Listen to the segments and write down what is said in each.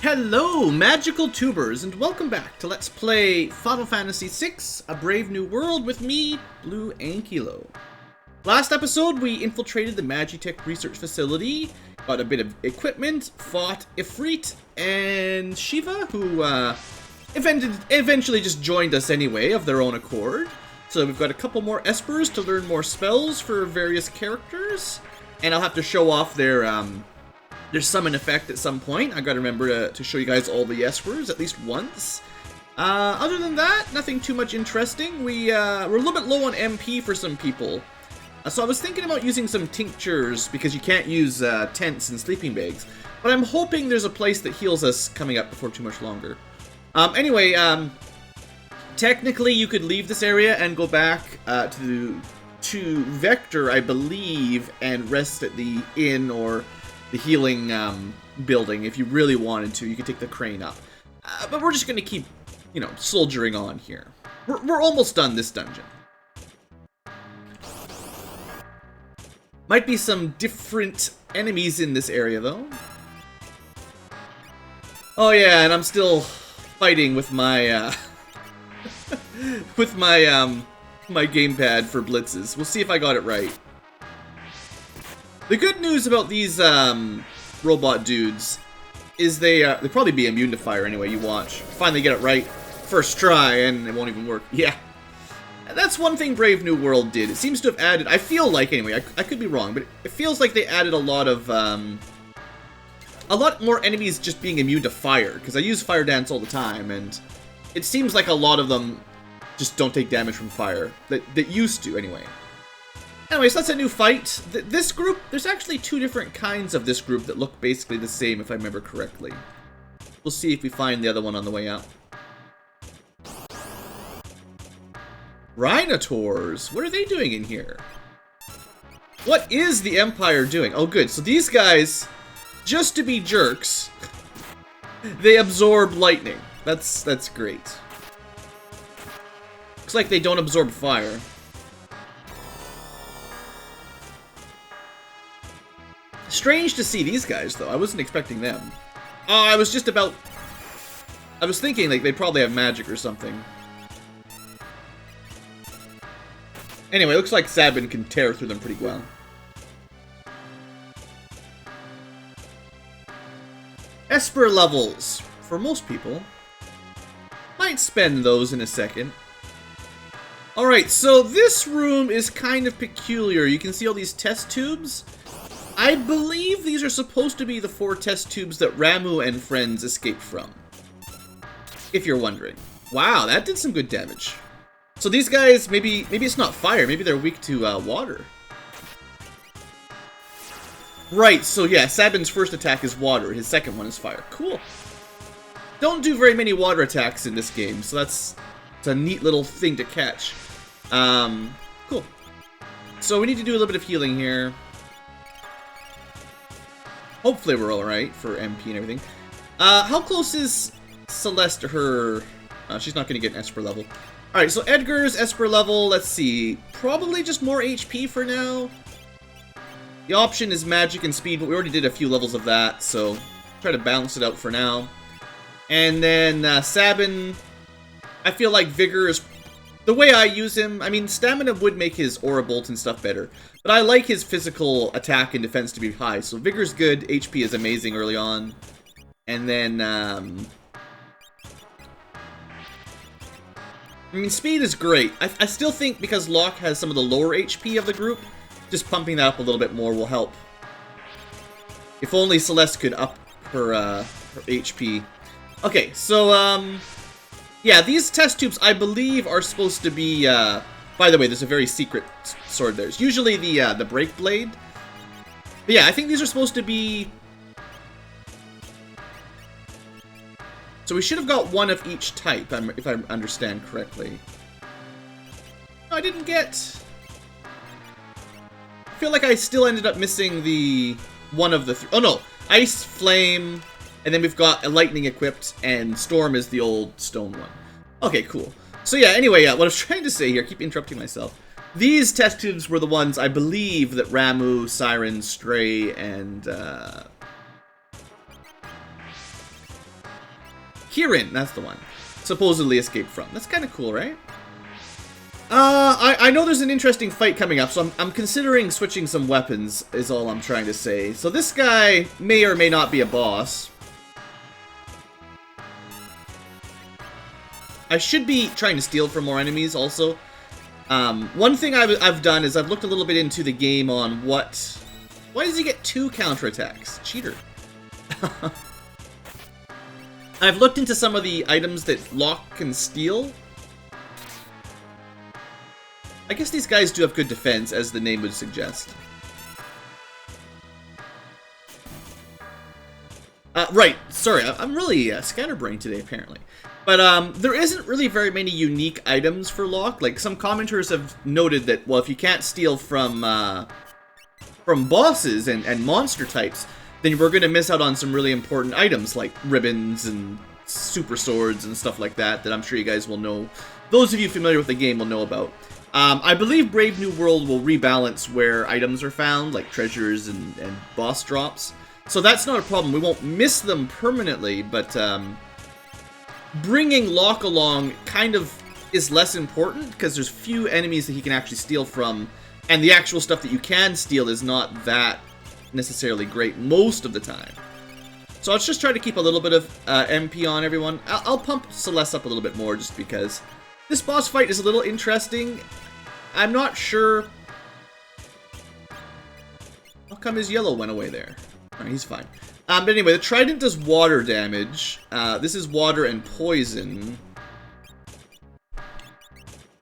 Hello, magical tubers, and welcome back to Let's Play Final Fantasy VI, A Brave New World with me, BlueAnkylo. Last episode, we infiltrated the Magitech research facility, got a bit of equipment, fought Ifrit and Shiva, who eventually just joined us anyway, of their own accord. So we've got a couple more espers to learn more spells for various characters, and I'll have to show off their summon effect at some point. I gotta remember to show you guys all the espers at least once. Other than that, nothing too much interesting. We're a little bit low on MP for some people. So I was thinking about using some tinctures, because you can't use tents and sleeping bags. But I'm hoping there's a place that heals us coming up before too much longer. Anyway, technically you could leave this area and go back to Vector, I believe, and rest at the inn or the healing building if you really wanted to. You could take the crane up. But we're just going to keep, soldiering on here. We're almost done this dungeon. Might be some different enemies in this area, though. Oh yeah, and I'm still fighting with my, my gamepad for blitzes. We'll see if I got it right. The good news about these robot dudes is they'll probably be immune to fire anyway. You watch. Finally get it right first try, and it won't even work. Yeah. And that's one thing Brave New World did. It seems to have added, I feel like anyway, I could be wrong, but it feels like they added a lot more enemies just being immune to fire, because I use Fire Dance all the time, and it seems like a lot of them just don't take damage from fire. That used to, anyway. Anyways, that's a new fight. This group, there's actually two different kinds of this group that look basically the same, if I remember correctly. We'll see if we find the other one on the way out. Rhinotaurs! What are they doing in here? What is the Empire doing? Oh, good. So these guys, just to be jerks, they absorb lightning. That's great. Looks like they don't absorb fire. Strange to see these guys, though. I wasn't expecting them. Oh, I was thinking, like, they probably have magic or something. Anyway, looks like Sabin can tear through them pretty well. Esper levels. For most people. Might spend those in a second. Alright, so this room is kind of peculiar. You can see all these test tubes. I believe these are supposed to be the 4 test tubes that Ramuh and friends escaped from. If you're wondering. Wow, that did some good damage. So these guys, maybe it's not fire, maybe they're weak to water. Right, so yeah, Sabin's first attack is water, his second one is fire. Cool. Don't do very many water attacks in this game, so it's a neat little thing to catch. Cool. So we need to do a little bit of healing here. Hopefully we're alright for MP and everything. How close is Celeste to her? She's not going to get an Esper level. Alright, so Edgar's Esper level, let's see. Probably just more HP for now. The option is magic and speed, but we already did a few levels of that, so try to balance it out for now. And then Sabin, I feel like Vigor is... The way I use him, I mean, stamina would make his aura bolt and stuff better, but I like his physical attack and defense to be high, so Vigor's good, HP is amazing early on, and then, I mean, speed is great. I still think because Locke has some of the lower HP of the group, just pumping that up a little bit more will help. If only Celeste could up her HP. Okay, so, yeah, these test tubes, I believe, are supposed to be, by the way, there's a very secret sword there. It's usually the break blade. But yeah, I think these are supposed to be... So we should have got one of each type, if I understand correctly. No, I didn't get... I feel like I still ended up missing the one of the... Oh no, Ice, Flame... And then we've got a lightning equipped, and Storm is the old stone one. Okay, cool. So yeah, anyway, what I was trying to say here, I keep interrupting myself. These test tubes were the ones, I believe, that Ramuh, Siren, Stray, and Kirin, that's the one. Supposedly escaped from. That's kind of cool, right? I know there's an interesting fight coming up, so I'm considering switching some weapons, is all I'm trying to say. So this guy may or may not be a boss. I should be trying to steal from more enemies, also. One thing I've done is I've looked a little bit into the game on what... Why does he get 2 counterattacks? Cheater. I've looked into some of the items that Locke can steal. I guess these guys do have good defense, as the name would suggest. Right, sorry, I'm really scatterbrained today, apparently. But there isn't really very many unique items for Locke. Like, some commenters have noted that, well, if you can't steal from bosses and monster types, then we're going to miss out on some really important items, like ribbons and super swords and stuff like that, that I'm sure you guys will know. Those of you familiar with the game will know about. I believe Brave New World will rebalance where items are found, like treasures and boss drops. So that's not a problem. We won't miss them permanently, but bringing Locke along kind of is less important, because there's few enemies that he can actually steal from, and the actual stuff that you can steal is not that necessarily great most of the time. So let's just try to keep a little bit of MP on everyone. I'll pump Celeste up a little bit more just because this boss fight is a little interesting. I'm not sure... How come his yellow went away there? Alright, he's fine. But anyway, the trident does water damage. This is water and poison.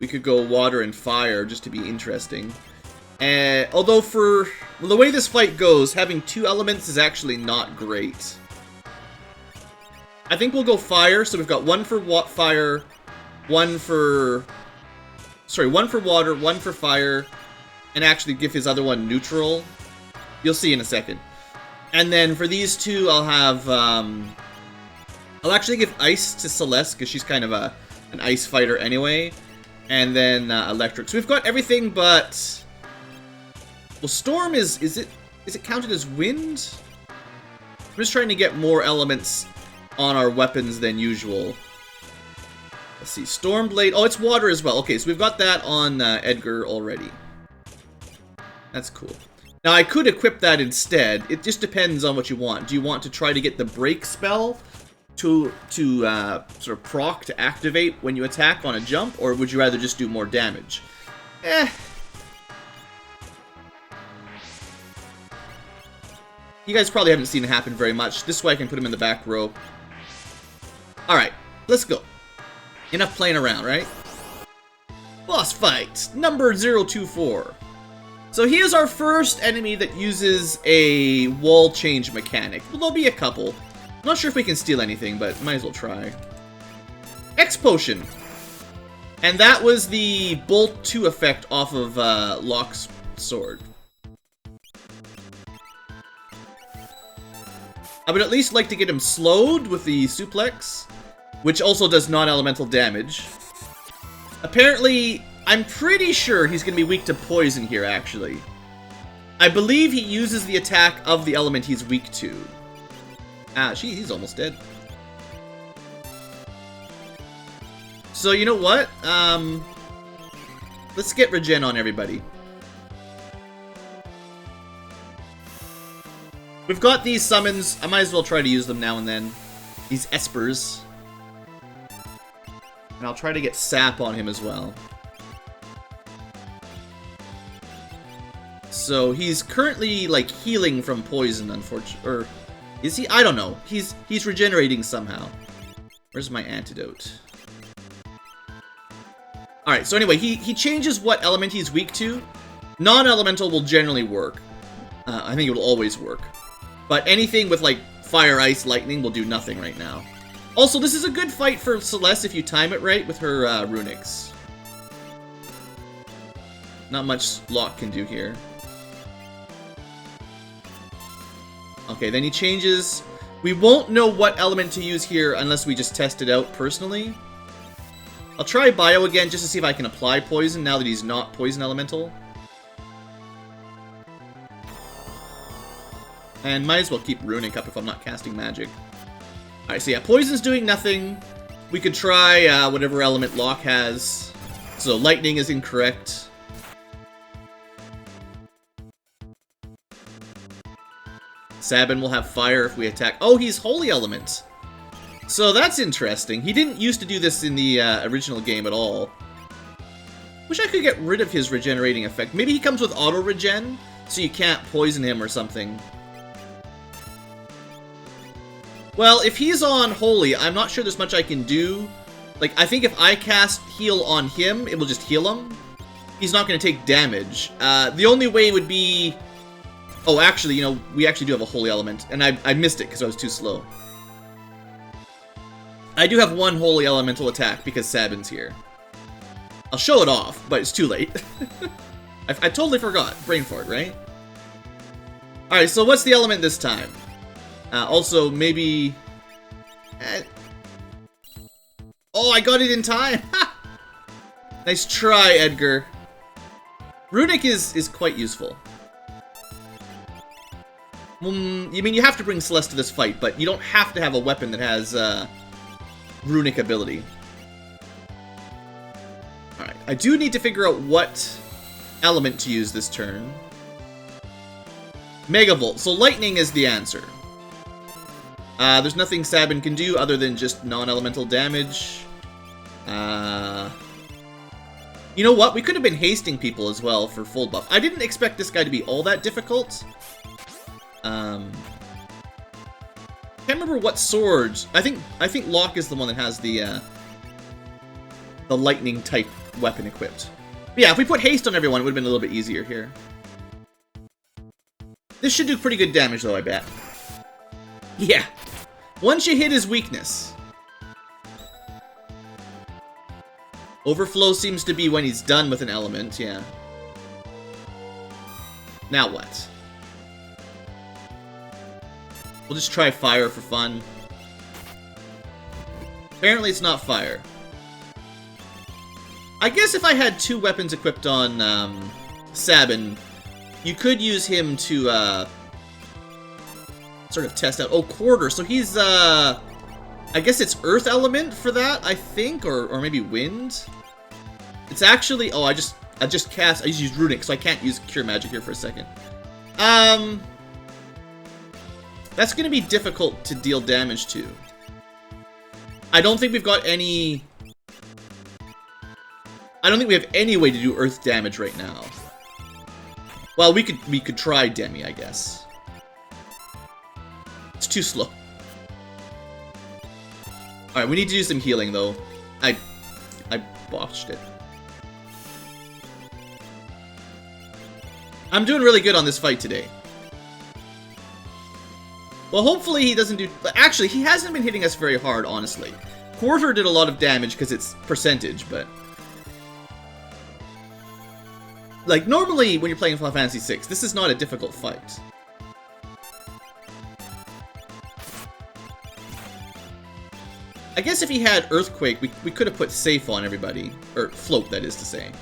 We could go water and fire just to be interesting. Although for the way this fight goes, having 2 elements is actually not great. I think we'll go fire, so we've got 1 for fire, 1 for... Sorry, 1 for water, 1 for fire, and actually give his other one neutral. You'll see in a second. And then for these 2, I'll have... I'll actually give ice to Celeste, because she's kind of an ice fighter anyway. And then electric. So we've got everything but... Well, storm is it counted as wind? I'm just trying to get more elements on our weapons than usual. Let's see, Stormblade. Oh, it's water as well. Okay, so we've got that on Edgar already. That's cool. Now, I could equip that instead. It just depends on what you want. Do you want to try to get the break spell to sort of proc to activate when you attack on a jump, or would you rather just do more damage? You guys probably haven't seen it happen very much. This way I can put him in the back row. Alright, let's go. Enough playing around, right? Boss fight, number 024. So here's our first enemy that uses a wall change mechanic. Well, there'll be a couple. I'm not sure if we can steal anything, but might as well try. X Potion. And that was the Bolt 2 effect off of Locke's sword. I would at least like to get him slowed with the suplex, which also does non-elemental damage. Apparently, I'm pretty sure he's going to be weak to poison here, actually. I believe he uses the attack of the element he's weak to. Ah, he's almost dead. So, you know what? Let's get regen on everybody. We've got these summons. I might as well try to use them now and then. These espers. And I'll try to get sap on him as well. So he's currently like healing from poison, unfortunately. Or is he? I don't know. He's regenerating somehow. Where's my antidote? Alright, so anyway, he changes what element he's weak to. Non-elemental will generally work. I think it will always work. But anything with, like, fire, ice, lightning will do nothing right now. Also, this is a good fight for Celeste if you time it right with her runics. Not much Locke can do here. Okay, then he changes. We won't know what element to use here unless we just test it out personally. I'll try Bio again just to see if I can apply poison now that he's not poison elemental. And might as well keep Runic up if I'm not casting magic. Alright, so yeah, poison's doing nothing. We could try whatever element Locke has. So lightning is incorrect. Sabin will have fire if we attack. Oh, he's holy element. So that's interesting. He didn't used to do this in the original game at all. Wish I could get rid of his regenerating effect. Maybe he comes with auto-regen, so you can't poison him or something. Well, if he's on holy, I'm not sure there's much I can do. Like, I think if I cast heal on him, it will just heal him. He's not going to take damage. The only way would be... Oh, actually, you know, we actually do have a holy element, and I missed it because I was too slow. I do have one holy elemental attack because Sabin's here. I'll show it off, but it's too late. I totally forgot. Brain fart, right? Alright, so what's the element this time? Also, maybe... Oh, I got it in time! Nice try, Edgar. Runic is quite useful. You mean you have to bring Celeste to this fight, but you don't have to have a weapon that has Runic ability. Alright, I do need to figure out what element to use this turn. Megavolt, so lightning is the answer. There's nothing Sabin can do other than just non-elemental damage. You know what? We could have been hasting people as well for full buff. I didn't expect this guy to be all that difficult. Can't remember what swords. I think Locke is the one that has the lightning type weapon equipped. But yeah, if we put haste on everyone, it would have been a little bit easier here. This should do pretty good damage though, I bet. Yeah. Once you hit his weakness. Overflow seems to be when he's done with an element, yeah. Now what? We'll just try fire for fun. Apparently it's not fire. I guess if I had two weapons equipped on Sabin, you could use him to sort of test out. Oh, quarter. So he's I guess it's earth element for that, I think, or maybe wind. It's actually I just used runic, so I can't use cure magic here for a second. That's going to be difficult to deal damage to. I don't think we've got any... I don't think we have any way to do earth damage right now. Well, we could try Demi, I guess. It's too slow. Alright, we need to do some healing, though. I botched it. I'm doing really good on this fight today. Well, hopefully he doesn't do... Actually, he hasn't been hitting us very hard, honestly. Quarter did a lot of damage because it's percentage, but... Like, normally when you're playing Final Fantasy VI, this is not a difficult fight. I guess if he had Earthquake, we could have put Safe on everybody. Or Float, that is to say.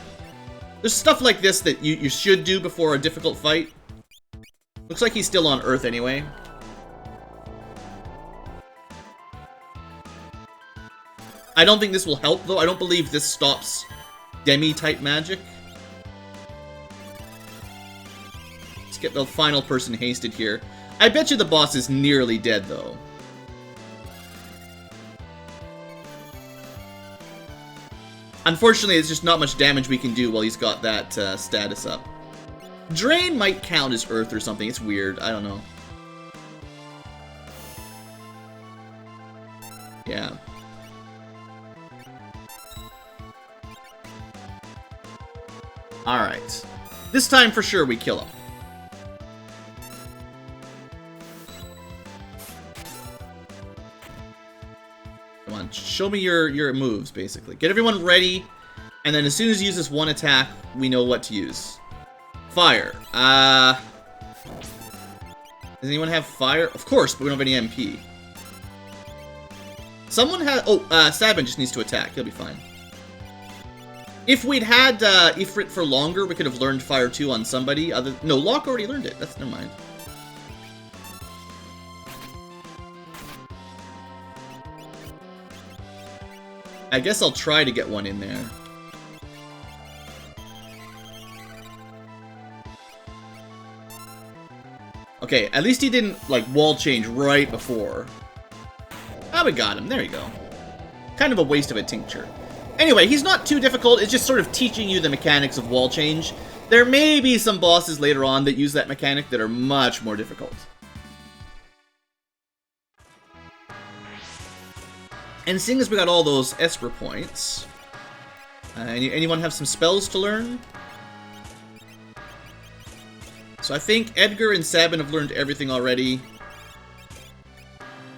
There's stuff like this that you should do before a difficult fight. Looks like he's still on Earth anyway. I don't think this will help, though. I don't believe this stops Demi-type magic. Let's get the final person hasted here. I bet you the boss is nearly dead, though. Unfortunately, there's just not much damage we can do while he's got that status up. Drain might count as Earth or something. It's weird. I don't know. Yeah. Alright. This time for sure we kill him. Come on, show me your moves, basically. Get everyone ready, and then as soon as he uses one attack, we know what to use. Fire. Does anyone have fire? Of course, but we don't have any MP. Someone has... Oh, Sabin just needs to attack. He'll be fine. If we'd had Ifrit for longer, we could have learned Fire 2 on somebody. No, Locke already learned it. That's never mind. I guess I'll try to get one in there. Okay, at least he didn't, like, wall change right before. Ah, we got him. There you go. Kind of a waste of a tincture. Anyway, he's not too difficult. It's just sort of teaching you the mechanics of wall change. There may be some bosses later on that use that mechanic that are much more difficult. And seeing as we got all those esper points, anyone have some spells to learn? So I think Edgar and Sabin have learned everything already.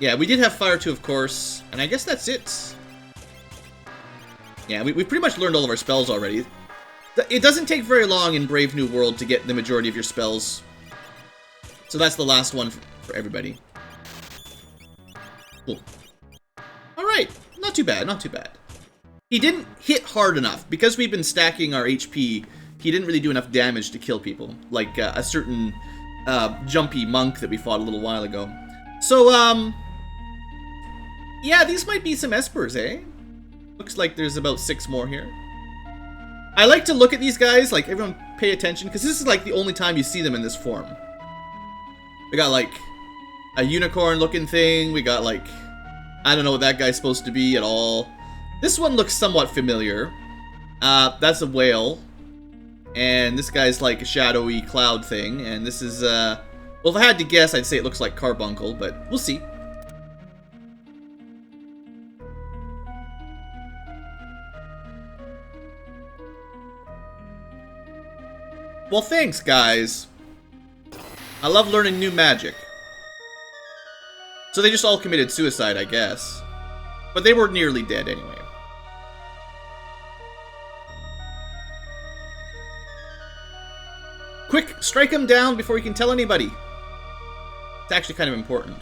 Yeah, we did have Fire 2, of course, and I guess that's it. Yeah, we pretty much learned all of our spells already. It doesn't take very long in Brave New World to get the majority of your spells. So that's the last one for everybody. Cool. Alright, not too bad, not too bad. He didn't hit hard enough. Because we've been stacking our HP, he didn't really do enough damage to kill people. Like a certain jumpy monk that we fought a little while ago. So, yeah, these might be some espers, eh? Looks like there's about 6 more here. I like to look at these guys, like, everyone pay attention, because this is, like, the only time you see them in this form. We got, like, a unicorn-looking thing. We got, like, I don't know what that guy's supposed to be at all. This one looks somewhat familiar. That's a whale. And this guy's, like, a shadowy cloud thing. And this is, well, if I had to guess, I'd say it looks like Carbuncle, but we'll see. Well, thanks, guys. I love learning new magic. So they just all committed suicide, I guess. But they were nearly dead anyway. Quick, strike him down before he can tell anybody. It's actually kind of important.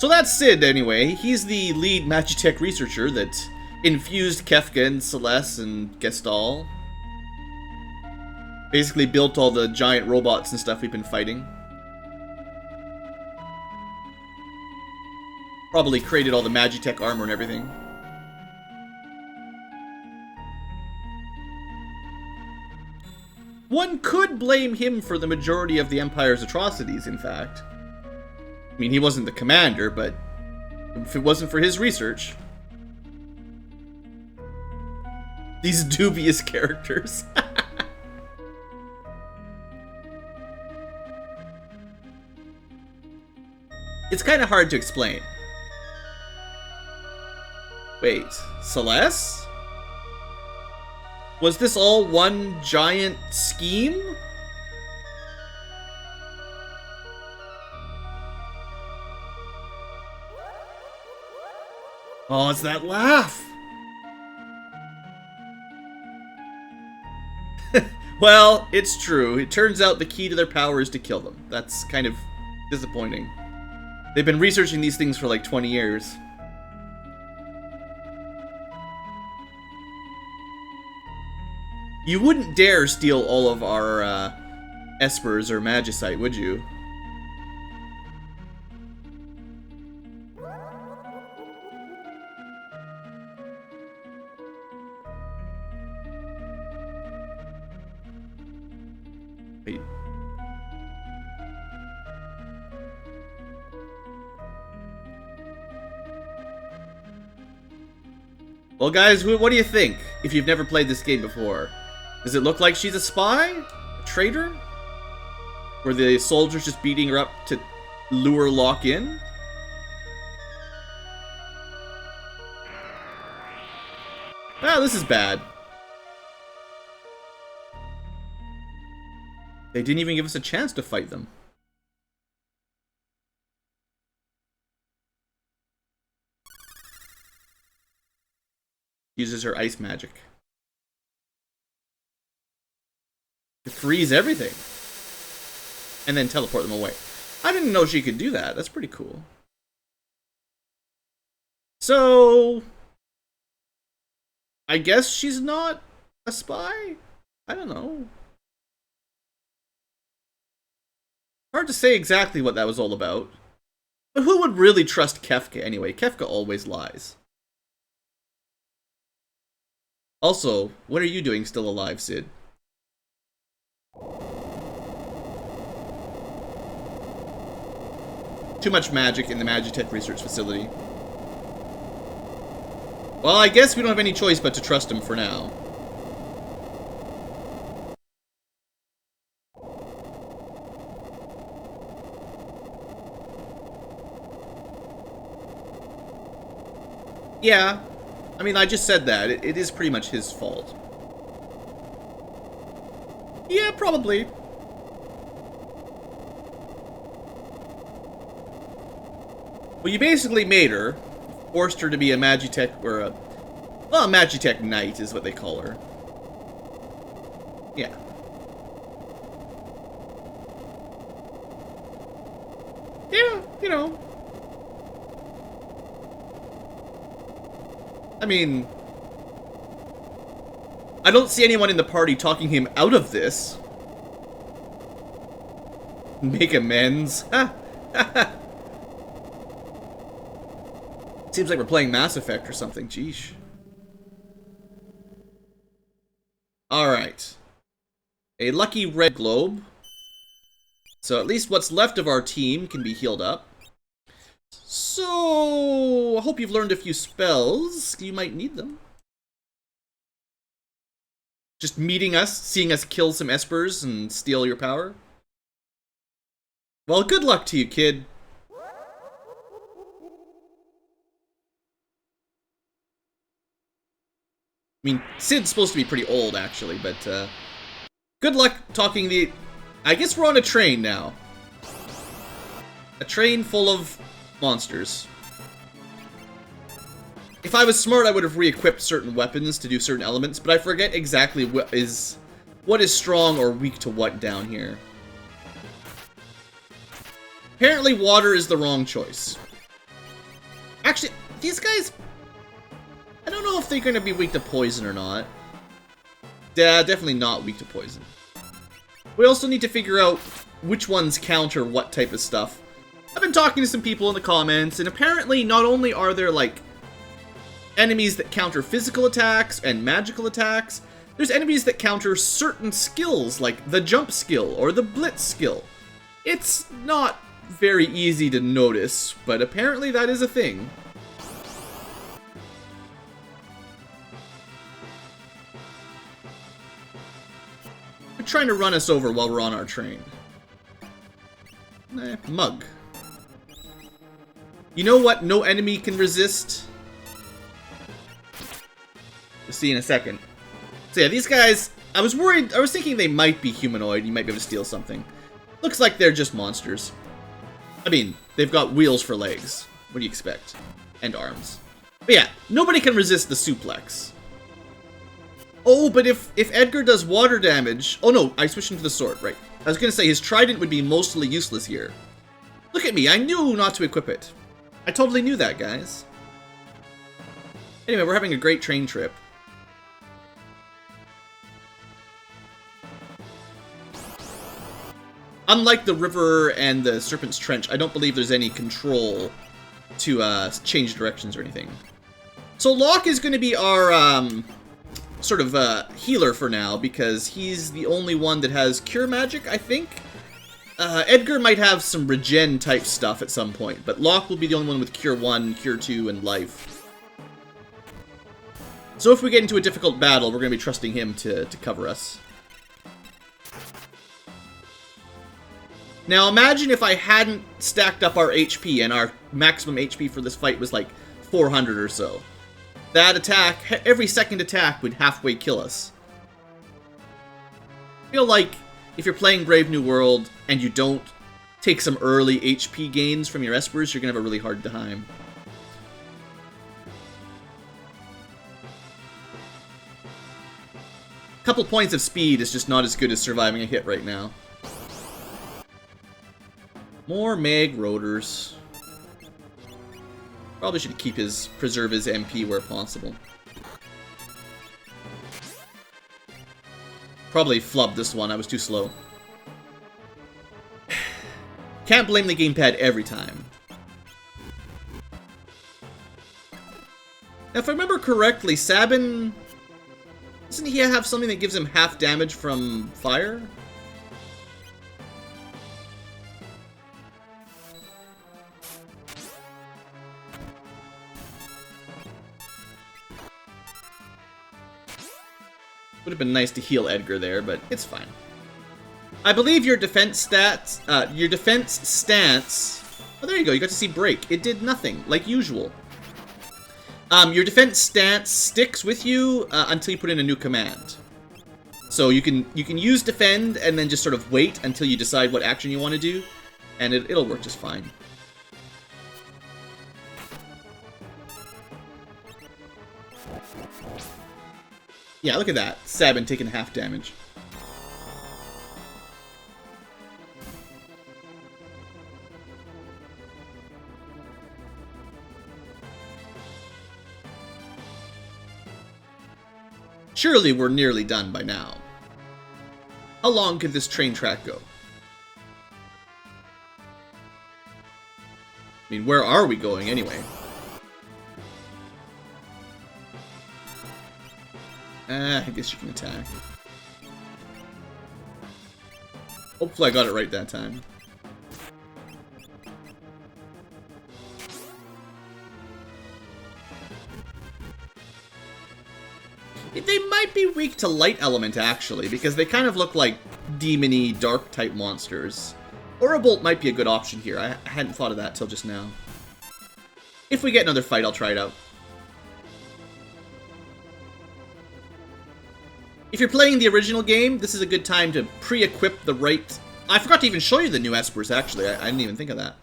So that's Sid, anyway. He's the lead Magitech researcher that infused Kefka and Celeste and Gestal. Basically built all the giant robots and stuff we've been fighting. Probably created all the Magitech armor and everything. One could blame him for the majority of the Empire's atrocities, in fact. I mean, he wasn't the commander, but if it wasn't for his research... These dubious characters. It's kind of hard to explain. Wait, Celeste? Was this all one giant scheme? Oh, it's that laugh! Well, it's true. It turns out the key to their power is to kill them. That's kind of disappointing. They've been researching these things for like 20 years. You wouldn't dare steal all of our espers or magicite, would you? Wait. Well, guys, what do you think, if you've never played this game before? Does it look like she's a spy? A traitor? Were the soldiers just beating her up to lure Locke in? Ah, this is bad. They didn't even give us a chance to fight them. Uses her ice magic to freeze everything and then teleport them away. I didn't know she could do that. That's pretty cool. So I guess she's not a spy? I don't know. Hard to say exactly what that was all about. But who would really trust Kefka anyway? Kefka always lies. Also, what are you doing still alive, Sid? Too much magic in the Magitech research facility. Well, I guess we don't have any choice but to trust him for now. Yeah. I mean, I just said that. It is pretty much his fault. Yeah, probably. Well, you basically made her. Forced her to be a Magitech, or a... Well, a Magitech Knight is what they call her. Yeah. Yeah, you know. I mean... I don't see anyone in the party talking him out of this. Make amends. Ha! Ha ha! Seems like we're playing Mass Effect or something. Jeesh. Alright. A lucky red globe. So at least what's left of our team can be healed up. So, I hope you've learned a few spells. You might need them. Just meeting us, seeing us kill some espers and steal your power. Well, good luck to you, kid. I mean, Sid's supposed to be pretty old, actually, but, good luck talking the... I guess we're on a train now. A train full of monsters. If I was smart, I would have re-equipped certain weapons to do certain elements, but I forget exactly what is strong or weak to what down here. Apparently, water is the wrong choice. Actually, these guys... I don't know if they're going to be weak to poison or not. Yeah, definitely not weak to poison. We also need to figure out which ones counter what type of stuff. I've been talking to some people in the comments, and apparently not only are there, like, enemies that counter physical attacks and magical attacks, there's enemies that counter certain skills, like the jump skill or the blitz skill. It's not very easy to notice, but apparently that is a thing. They're trying to run us over while we're on our train. Mug. You know what no enemy can resist? We'll see in a second. So yeah, these guys, I was thinking they might be humanoid, you might be able to steal something. Looks like they're just monsters. I mean, they've got wheels for legs. What do you expect? And arms. But yeah, nobody can resist the suplex. Oh, but if Edgar does water damage... Oh no, I switched into the sword, right. I was gonna say, his trident would be mostly useless here. Look at me, I knew not to equip it. I totally knew that, guys. Anyway, we're having a great train trip. Unlike the river and the Serpent's Trench, I don't believe there's any control to change directions or anything. So Locke is going to be our sort of healer for now, because he's the only one that has Cure Magic, I think. Edgar might have some regen type stuff at some point, but Locke will be the only one with Cure 1, Cure 2, and Life. So if we get into a difficult battle, we're going to be trusting him to cover us. Now imagine if I hadn't stacked up our HP and our maximum HP for this fight was like 400 or so. That attack, every second attack would halfway kill us. I feel like if you're playing Brave New World and you don't take some early HP gains from your espers, you're going to have a really hard time. A couple points of speed is just not as good as surviving a hit right now. More Mag Rotors. Probably should preserve his MP where possible. Probably flubbed this one, I was too slow. Can't blame the gamepad every time. If I remember correctly, Sabin... Doesn't he have something that gives him half damage from fire? Would have been nice to heal Edgar there, but it's fine. I believe your defense stats, your defense stance... Oh, there you go, you got to see break. It did nothing, like usual. Your defense stance sticks with you until you put in a new command. So you can use defend and then just sort of wait until you decide what action you want to do, and it'll work just fine. Yeah, look at that. Sabin taking half damage. Surely we're nearly done by now. How long could this train track go? I mean, where are we going anyway? I guess you can attack. Hopefully I got it right that time. They might be weak to light element, actually, because they kind of look like demon-y, dark-type monsters. Or a bolt might be a good option here. I hadn't thought of that till just now. If we get another fight, I'll try it out. If you're playing the original game, this is a good time to pre-equip the right... I forgot to even show you the new espers, actually. I didn't even think of that.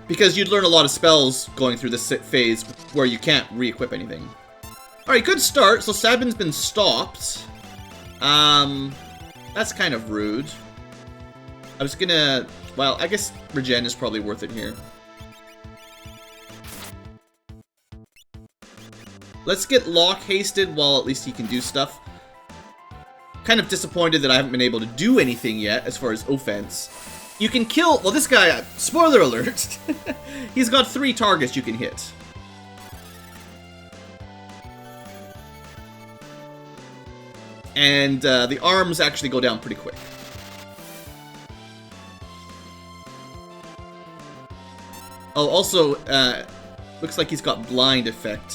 Because you'd learn a lot of spells going through this phase where you can't re-equip anything. Alright, good start. So Sabin's been stopped. That's kind of rude. I was gonna... Well, I guess regen is probably worth it here. Let's get Locke hasted while at least he can do stuff. Kind of disappointed that I haven't been able to do anything yet as far as offense. You can kill... Well, this guy... Spoiler alert! He's got 3 targets you can hit. And the arms actually go down pretty quick. Oh, also, looks like he's got blind effect.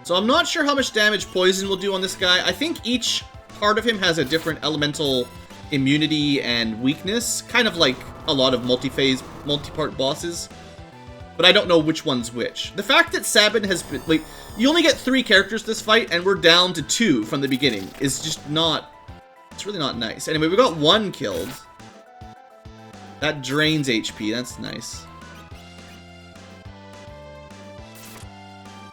So I'm not sure how much damage poison will do on this guy. I think each part of him has a different elemental immunity and weakness, kind of like a lot of multi-part bosses. But I don't know which one's which. The fact that Sabin has been, like, you only get 3 characters this fight, and we're down to 2 from the beginning, is just not, it's really not nice. Anyway, we got 1 killed. That drains HP, that's nice.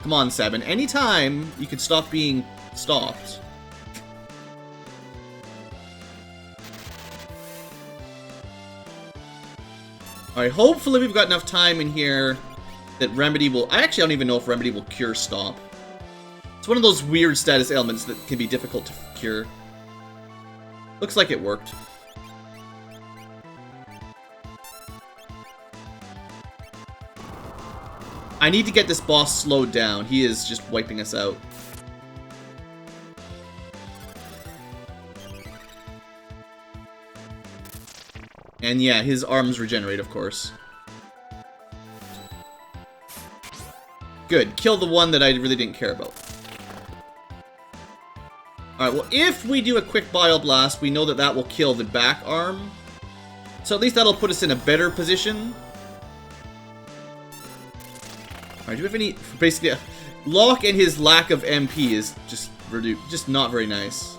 Come on, Sabin, anytime you can stop being stopped. Alright, hopefully we've got enough time in here that Remedy will... I actually don't even know if Remedy will cure Stop. It's one of those weird status ailments that can be difficult to cure. Looks like it worked. I need to get this boss slowed down. He is just wiping us out. And yeah, his arms regenerate, of course. Good. Kill the one that I really didn't care about. Alright, well, if we do a quick Bile Blast, we know that that will kill the back arm. So at least that'll put us in a better position. Alright, do we have any... Basically, Locke and his lack of MP is just not very nice.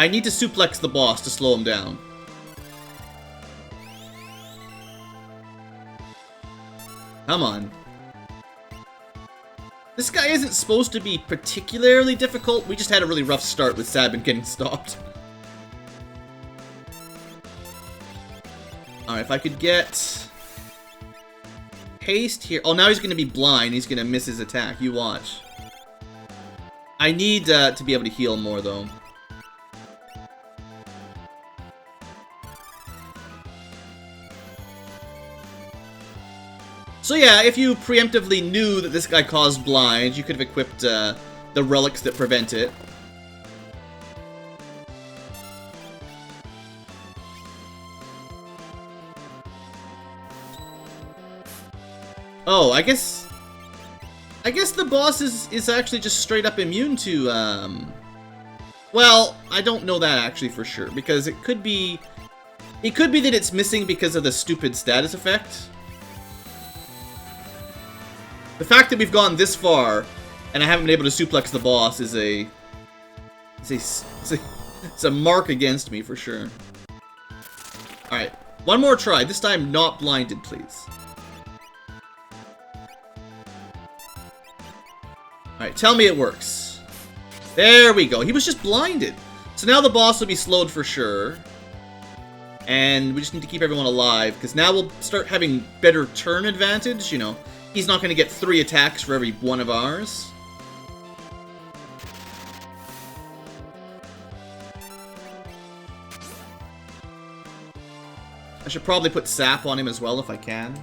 I need to suplex the boss to slow him down. Come on. This guy isn't supposed to be particularly difficult. We just had a really rough start with Sabin getting stopped. Alright, if I could get... haste here. Oh, now he's going to be blind. He's going to miss his attack. You watch. I need to be able to heal more, though. So yeah, if you preemptively knew that this guy caused blind, you could have equipped the relics that prevent it. Oh, I guess the boss is actually just straight up immune to, well, I don't know that actually for sure, because it could be that it's missing because of the stupid status effect. The fact that we've gone this far, and I haven't been able to suplex the boss is it's a mark against me for sure. Alright, one more try, this time not blinded, please. Alright, tell me it works. There we go. He was just blinded. So now the boss will be slowed for sure. And we just need to keep everyone alive, because now we'll start having better turn advantage, you know. He's not going to get 3 attacks for every one of ours. I should probably put sap on him as well if I can.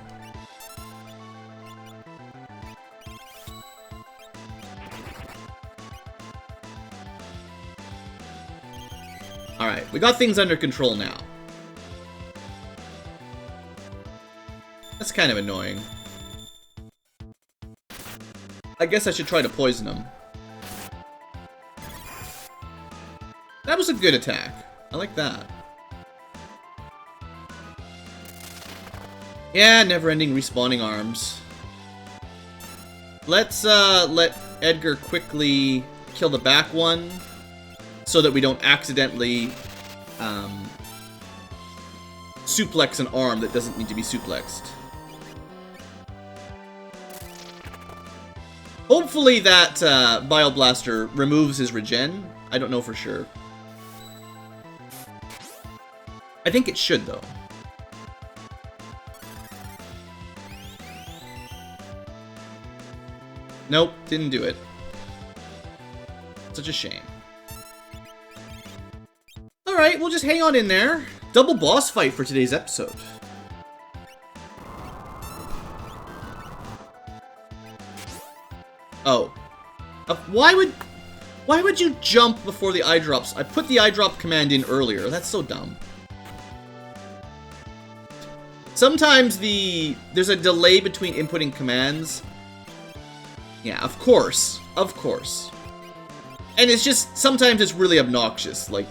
Alright, we got things under control now. That's kind of annoying. I guess I should try to poison him. That was a good attack. I like that. Yeah, never-ending respawning arms. Let's let Edgar quickly kill the back one, so that we don't accidentally suplex an arm that doesn't need to be suplexed. Hopefully that Bioblaster removes his regen. I don't know for sure. I think it should, though. Nope, didn't do it. Such a shame. Alright, we'll just hang on in there. Double boss fight for today's episode. Oh. Why would you jump before the eye drops? I put the eye drop command in earlier. That's so dumb. Sometimes there's a delay between inputting commands. Yeah, of course. Of course. And it's just, sometimes it's really obnoxious. Like,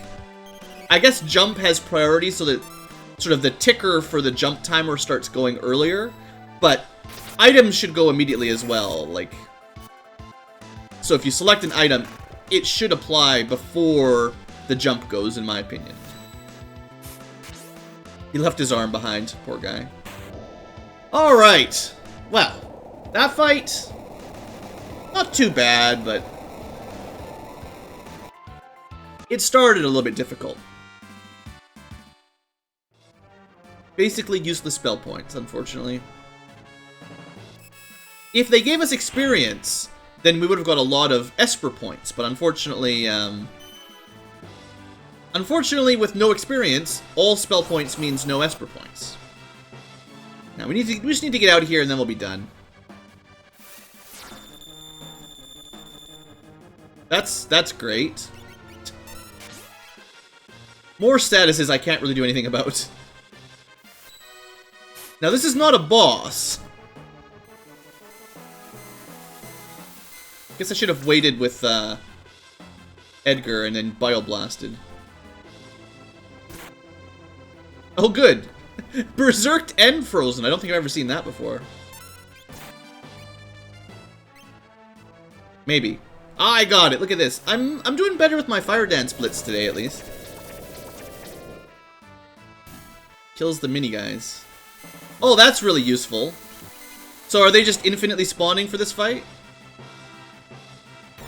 I guess jump has priority so that sort of the ticker for the jump timer starts going earlier. But items should go immediately as well. Like, so if you select an item, it should apply before the jump goes, in my opinion. He left his arm behind, poor guy. Alright. Well, that fight, not too bad, but it started a little bit difficult. Basically useless spell points, unfortunately. If they gave us experience, then we would have got a lot of esper points, but unfortunately, with no experience, all spell points means no esper points. Now we just need to get out of here and then we'll be done. That's great. More statuses I can't really do anything about. Now this is not a boss. Guess I should have waited with Edgar and then bioblasted. Oh good! Berserked and frozen. I don't think I've ever seen that before. Maybe. Ah, I got it. Look at this. I'm doing better with my fire dance blitz today, at least. Kills the mini guys. Oh, that's really useful. So are they just infinitely spawning for this fight?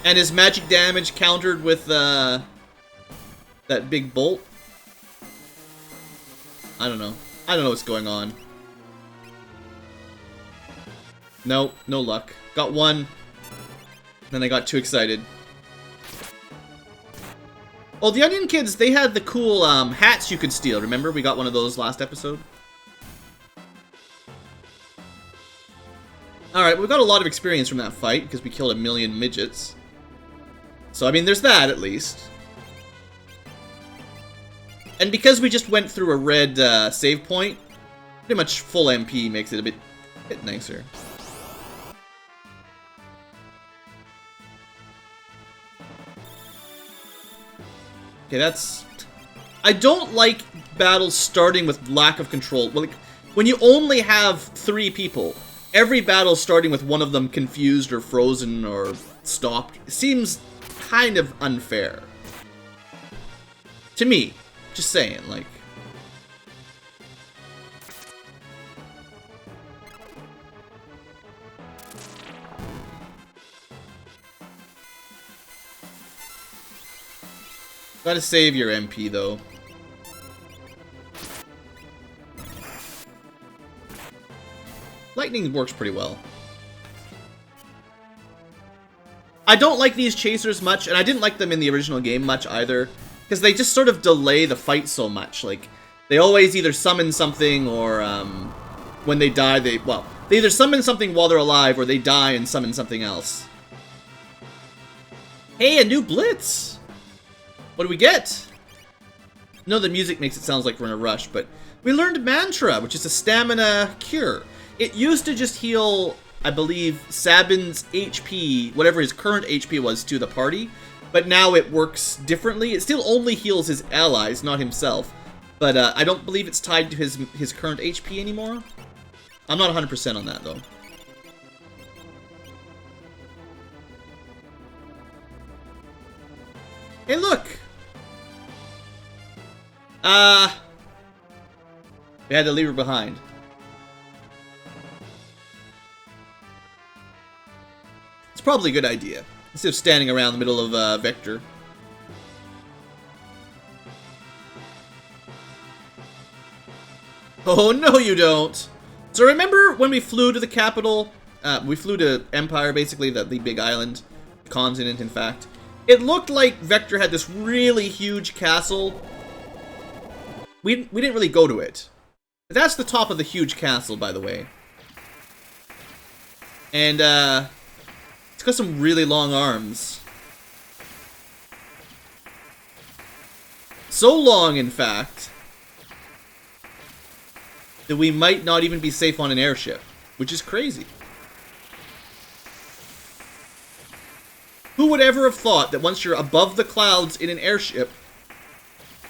And is magic damage countered with that big bolt? I don't know. I don't know what's going on. No, no luck. Got one. Then I got too excited. Oh, the Onion Kids, they had the cool hats you could steal. Remember? We got one of those last episode. Alright, we've got a lot of experience from that fight, because we killed 1,000,000 midgets. So, I mean, there's that, at least. And because we just went through a red save point, pretty much full MP makes it a bit nicer. Okay, that's... I don't like battles starting with lack of control. Well, like, when you only have 3 people, every battle starting with one of them confused or frozen or stopped seems kind of unfair. To me. Just saying, like... Gotta save your MP, though. Lightning works pretty well. I don't like these chasers much, and I didn't like them in the original game much either, because they just sort of delay the fight so much. Like, they always either summon something, or when they die, they either summon something while they're alive, or they die and summon something else. Hey, a new Blitz! What do we get? No, the music makes it sound like we're in a rush, but we learned Mantra, which is a stamina cure. It used to just heal, I believe, Sabin's HP, whatever his current HP was, to the party, but now it works differently. It still only heals his allies, not himself, but I don't believe it's tied to his current HP anymore. I'm not 100% on that, though. Hey, look! We had to leave her behind. It's probably a good idea, instead of standing around the middle of Vector. Oh, no you don't! So remember when we flew to the capital? We flew to Empire, basically, the big island. Continent, in fact. It looked like Vector had this really huge castle. We didn't really go to it. That's the top of the huge castle, by the way. And, it's got some really long arms. So long, in fact, that we might not even be safe on an airship, which is crazy. Who would ever have thought that once you're above the clouds in an airship,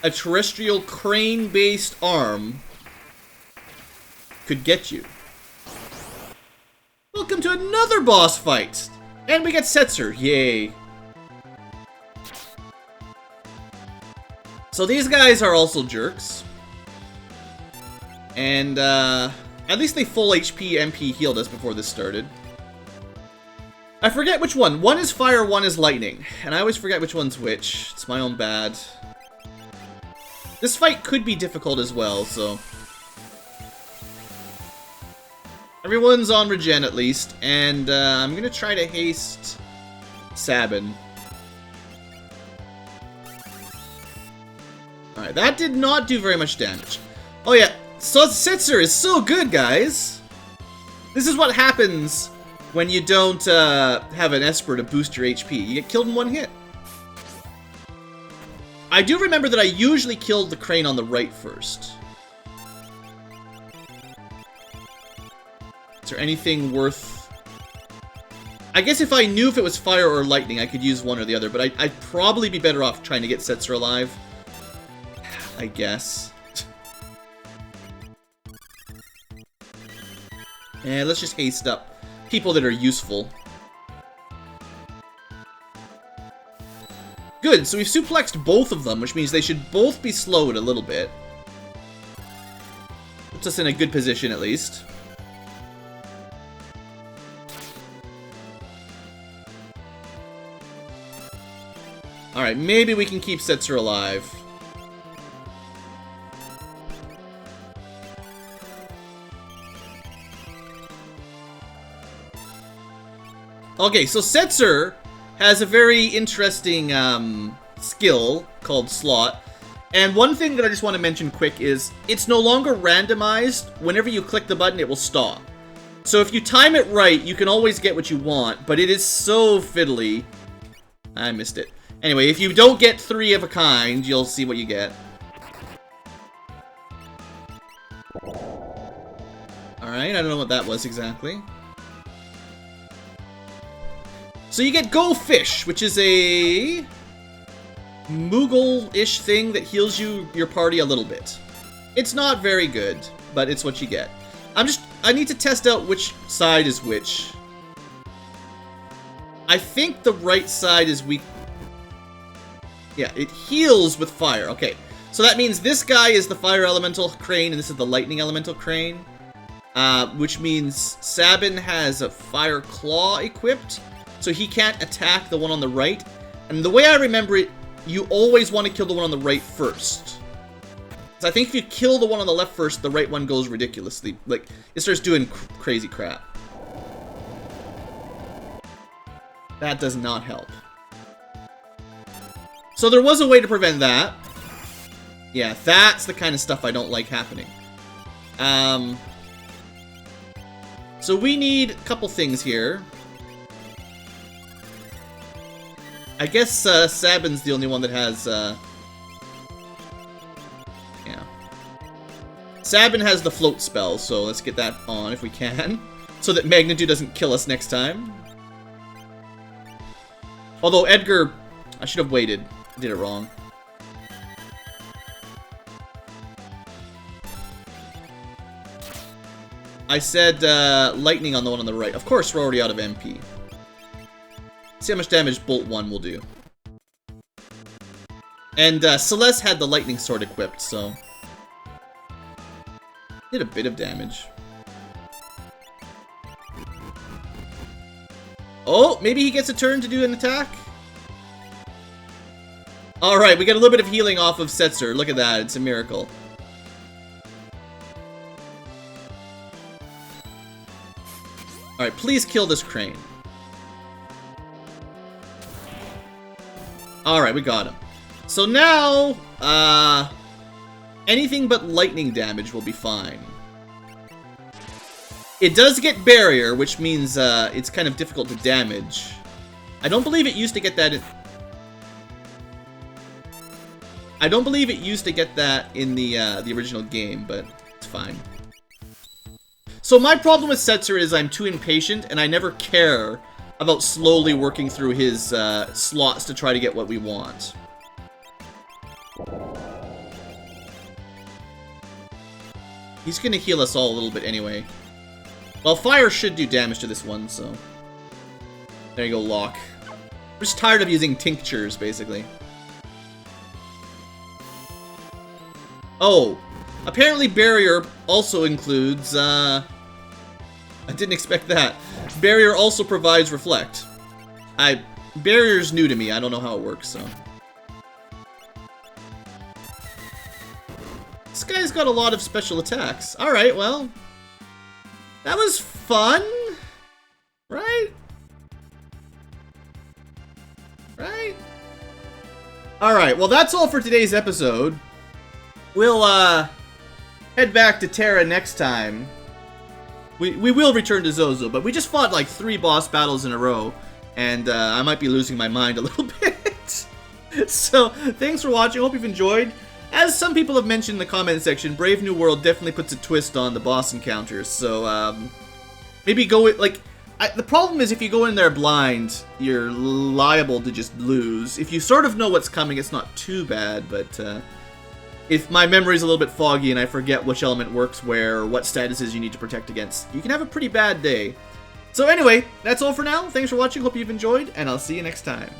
a terrestrial crane-based arm could get you? Welcome to another boss fight! And we get Setzer, yay! So these guys are also jerks. And, at least they full HP MP healed us before this started. I forget which one. One is fire, one is lightning. And I always forget which one's which. It's my own bad. This fight could be difficult as well, so... Everyone's on regen at least, and I'm gonna try to haste Sabin. Alright, that did not do very much damage. Oh yeah, so Setzer is so good, guys! This is what happens when you don't have an Esper to boost your HP. You get killed in one hit. I do remember that I usually killed the crane on the right first. Is there anything worth... I guess if I knew if it was fire or lightning, I could use one or the other, but I'd probably be better off trying to get Setzer alive. I guess. And let's just haste up people that are useful. Good, so we've suplexed both of them, which means they should both be slowed a little bit. Puts us in a good position, at least. Alright, maybe we can keep Setzer alive. Okay, so Setzer has a very interesting skill called Slot. And one thing that I just want to mention quick is it's no longer randomized. Whenever you click the button, it will stop. So if you time it right, you can always get what you want, but it is so fiddly. I missed it. Anyway, if you don't get 3 of a kind, you'll see what you get. Alright, I don't know what that was exactly. So you get Go Fish, which is a Moogle-ish thing that heals your party a little bit. It's not very good, but it's what you get. I need to test out which side is which. I think the right side is weak. Yeah, it heals with fire. Okay, so that means this guy is the fire elemental crane, and this is the lightning elemental crane. Which means Sabin has a fire claw equipped, so he can't attack the one on the right. And the way I remember it, you always want to kill the one on the right first. So I think if you kill the one on the left first, the right one goes ridiculously. Like, it starts doing crazy crap. That does not help. So there was a way to prevent that. Yeah, that's the kind of stuff I don't like happening. So we need a couple things here. I guess Sabin's the only one that has... Yeah. Sabin has the float spell, so let's get that on if we can. So that Magnitude doesn't kill us next time. Although Edgar... I should have waited. I did it wrong. I said lightning on the one on the right. Of course, we're already out of MP. See how much damage Bolt 1 will do. And Celeste had the lightning sword equipped, so... did a bit of damage. Oh, maybe he gets a turn to do an attack? Alright, we got a little bit of healing off of Setzer. Look at that, it's a miracle. Alright, please kill this crane. Alright, we got him. So now, anything but lightning damage will be fine. It does get barrier, which means it's kind of difficult to damage. I don't believe it used to get that in... I don't believe it used to get that in the original game, but it's fine. So my problem with Setzer is I'm too impatient, and I never care about slowly working through his slots to try to get what we want. He's gonna heal us all a little bit anyway. Well, fire should do damage to this one, so... there you go, Locke. I'm just tired of using tinctures, basically. Oh, apparently barrier also includes, I didn't expect that. Barrier also provides reflect. Barrier's new to me, I don't know how it works, so. This guy's got a lot of special attacks. Alright, well. That was fun. Right? Right? Alright, well that's all for today's episode. We'll, head back to Terra next time. We will return to Zozo, but we just fought like 3 boss battles in a row, and I might be losing my mind a little bit. So, thanks for watching, hope you've enjoyed. As some people have mentioned in the comment section, Brave New World definitely puts a twist on the boss encounters, so, maybe go with, like, the problem is if you go in there blind, you're liable to just lose. If you sort of know what's coming, it's not too bad, but, if my memory's a little bit foggy and I forget which element works where, or what statuses you need to protect against, you can have a pretty bad day. So anyway, that's all for now. Thanks for watching, hope you've enjoyed, and I'll see you next time.